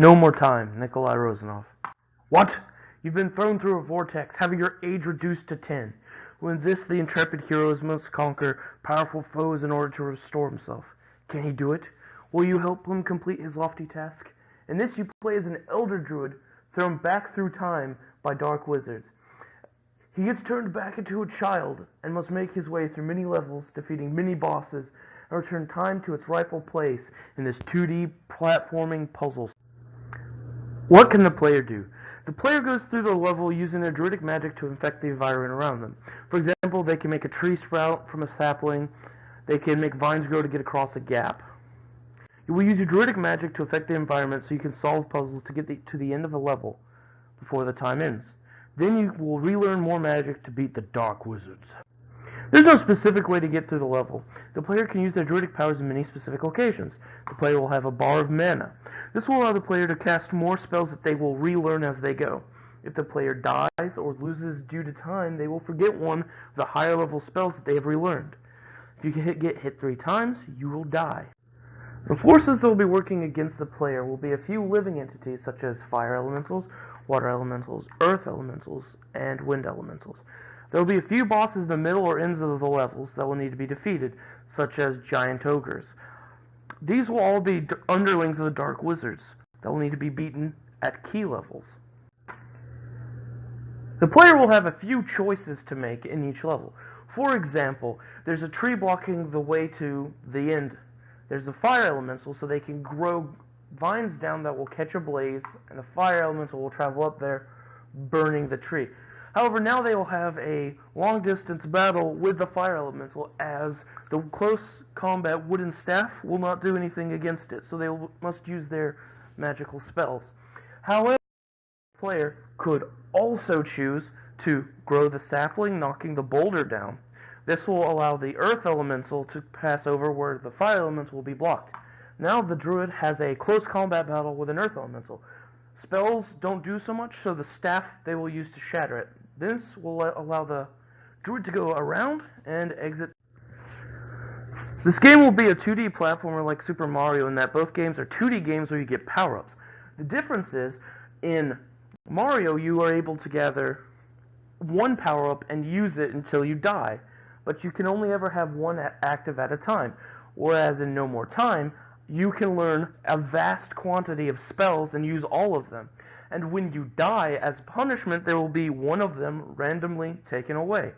No more time, Nikolai Rosanov. What? You've been thrown through a vortex, having your age reduced to 10. When this, the intrepid hero must conquer powerful foes in order to restore himself. Can he do it? Will you help him complete his lofty task? In this, you play as an elder druid thrown back through time by dark wizards. He gets turned back into a child and must make his way through many levels, defeating many bosses, and return time to its rightful place in this 2D platforming puzzle. What can the player do? The player goes through the level using their druidic magic to infect the environment around them. For example, they can make a tree sprout from a sapling. They can make vines grow to get across a gap. You will use your druidic magic to affect the environment so you can solve puzzles to get to the end of a level before the time ends. Then you will relearn more magic to beat the dark wizards. There's no specific way to get through the level. The player can use their druidic powers in many specific occasions. The player will have a bar of mana. This will allow the player to cast more spells that they will relearn as they go. If the player dies or loses due to time, they will forget one of the higher level spells that they have relearned. If you get hit 3 times, you will die. The forces that will be working against the player will be a few living entities such as fire elementals, water elementals, earth elementals, and wind elementals. There will be a few bosses in the middle or ends of the levels that will need to be defeated, such as giant ogres. These will all be underlings of the dark wizards that will need to be beaten at key levels. The player will have a few choices to make in each level. For example, there's a tree blocking the way to the end. There's a fire elemental, so they can grow vines down that will catch a blaze, and the fire elemental will travel up there, burning the tree. However, now they will have a long-distance battle with the fire elemental, as the close combat wooden staff will not do anything against it, so they must use their magical spells. However, the player could also choose to grow the sapling, knocking the boulder down. This will allow the earth elemental to pass over where the fire elemental will be blocked. Now the druid has a close combat battle with an earth elemental. Spells don't do so much, so the staff they will use to shatter it. This will allow the druid to go around and exit. This game will be a 2D platformer like Super Mario in that both games are 2D games where you get power-ups. The difference is, in Mario you are able to gather one power-up and use it until you die, but you can only ever have one active at a time, whereas in No More Time, you can learn a vast quantity of spells and use all of them. And when you die, as punishment, there will be one of them randomly taken away.